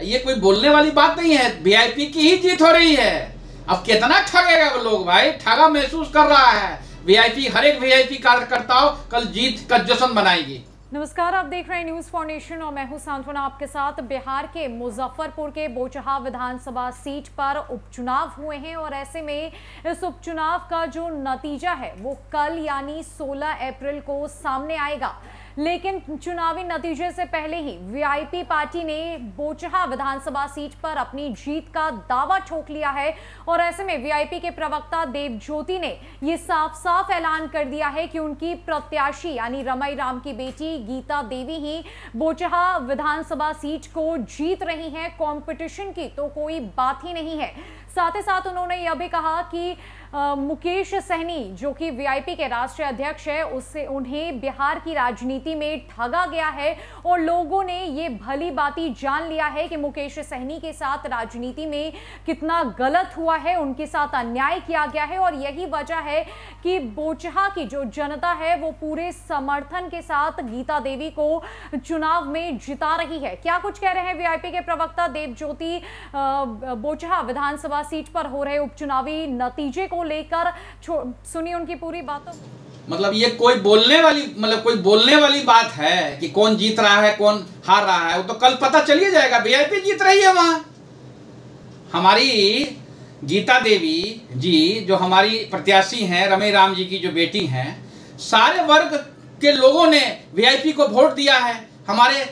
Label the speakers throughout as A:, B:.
A: ये कोई बोलने वाली बात नहीं है, वीआईपी की ही जीत हो रही है। अब कितना ठगेगा वो लोग भाई, ठगा महसूस कर रहा है वीआईपी। हर एक वीआईपी कार्यकर्ताओं कल जीत का जश्न मनाएगी।
B: नमस्कार, आप देख रहे हैं न्यूज फॉर नेशन और मैं हूं सांत्वना आपके साथ। बिहार के मुजफ्फरपुर के बोचहा विधानसभा सीट पर उपचुनाव हुए हैं और ऐसे में इस उपचुनाव का जो नतीजा है वो कल यानी 16 अप्रैल को सामने आएगा। लेकिन चुनावी नतीजे से पहले ही वीआईपी पार्टी ने बोचहा विधानसभा सीट पर अपनी जीत का दावा ठोक लिया है और ऐसे में वीआईपी के प्रवक्ता देवज्योति ने ये साफ साफ ऐलान कर दिया है कि उनकी प्रत्याशी यानी रमई राम की बेटी गीता देवी ही बोचहा विधानसभा सीट को जीत रही हैं। कंपटीशन की तो कोई बात ही नहीं है। साथ ही साथ उन्होंने यह भी कहा कि मुकेश सहनी जो कि वीआईपी के राष्ट्रीय अध्यक्ष है, उससे उन्हें बिहार की राजनीति में ठगा गया है और लोगों ने ये भली बाती जान लिया है कि मुकेश सहनी के साथ राजनीति में कितना गलत हुआ है, उनके साथ अन्याय किया गया है और यही वजह है कि बोचहा की जो जनता है वो पूरे समर्थन के साथ गीता देवी को चुनाव में जिता रही है। क्या कुछ कह रहे हैं वीआईपी के प्रवक्ता देवज्योति बोचहा विधानसभा सीट पर हो रहे उपचुनावी नतीजे को लेकर, सुनिए उनकी पूरी बातों।
A: मतलब ये कोई बोलने वाली बात है कि कौन जीत रहा है कौन हार रहा है, वो तो कल पता चलिए जाएगा। वीआईपी जीत रही है। वहां हमारी गीता देवी जी जो हमारी प्रत्याशी हैं, रमई राम जी की जो बेटी हैं, सारे वर्ग के लोगों ने वीआईपी को वोट दिया है। हमारे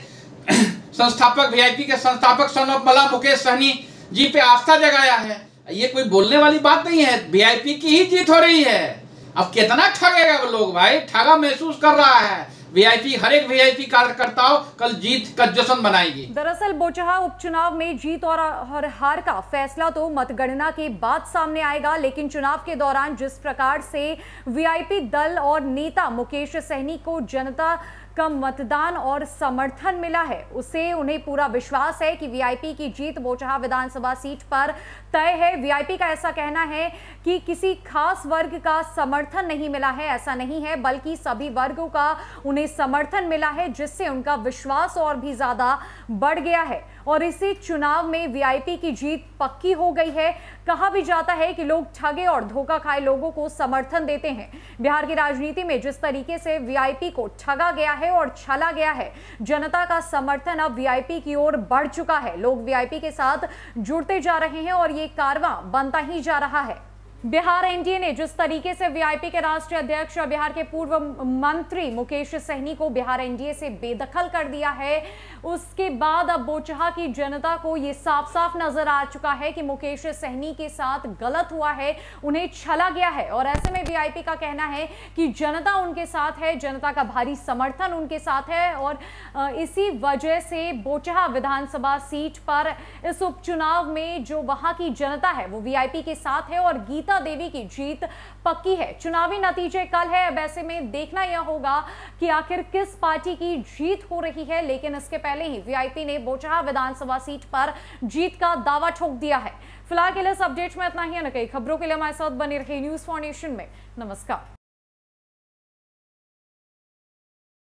A: संस्थापक वीआईपी के संस्थापक सन ऑफ मला मुकेश सहनी जी पे आस्था जगाया है। ये कोई बोलने वाली बात नहीं है, वीआईपी की ही जीत हो रही है। अब कितना ठगेगा वो लोग भाई, ठगा महसूस कर रहा है वीआईपी। हर एक वीआईपी कार्यकर्ताओं कल जीत का जश्न मनाएगी।
B: दरअसल बोचहा उपचुनाव में जीत और हार का फैसला तो मतगणना के बाद सामने आएगा, लेकिन चुनाव के दौरान जिस प्रकार से वीआईपी दल और नेता मुकेश सहनी को जनता का मतदान और समर्थन मिला है, उससे उन्हें पूरा विश्वास है कि वीआईपी की जीत बोचहा विधानसभा सीट पर तय है। वीआईपी का ऐसा कहना है कि किसी खास वर्ग का समर्थन नहीं मिला है, ऐसा नहीं है, बल्कि सभी वर्गों का उन्हें समर्थन मिला है, जिससे उनका विश्वास और भी ज्यादा बढ़ गया है और इसी चुनाव में वीआईपी की जीत पक्की हो गई है। कहा भी जाता है कि लोग ठगे और धोखा खाए लोगों को समर्थन देते हैं। बिहार की राजनीति में जिस तरीके से वीआईपी को ठगा गया है और छला गया है, जनता का समर्थन अब वीआईपी की ओर बढ़ चुका है। लोग वीआईपी के साथ जुड़ते जा रहे हैं और ये कारवां बनता ही जा रहा है। बिहार एनडीए ने जिस तरीके से वीआईपी के राष्ट्रीय अध्यक्ष और बिहार के पूर्व मंत्री मुकेश सहनी को बिहार एनडीए से बेदखल कर दिया है, उसके बाद अब बोचहा की जनता को यह साफ साफ नजर आ चुका है कि मुकेश सहनी के साथ गलत हुआ है, उन्हें छला गया है और ऐसे में वीआईपी का कहना है कि जनता उनके साथ है, जनता का भारी समर्थन उनके साथ है और इसी वजह से बोचहा विधानसभा सीट पर इस उपचुनाव में जो वहां की जनता है वो वीआईपी के साथ है और गीता देवी की जीत पक्की है। चुनावी नतीजे कल है, अब ऐसे में देखना यह होगा कि आखिर किस पार्टी की जीत हो रही है, लेकिन इसके पहले ही वीआईपी ने बोचहा विधानसभा सीट पर जीत का दावा ठोक दिया है। फिलहाल के लिए इस अपडेट में इतना ही है। न कई खबरों के लिए हमारे साथ बने रहिए न्यूज फॉर नेशन में। नमस्कार।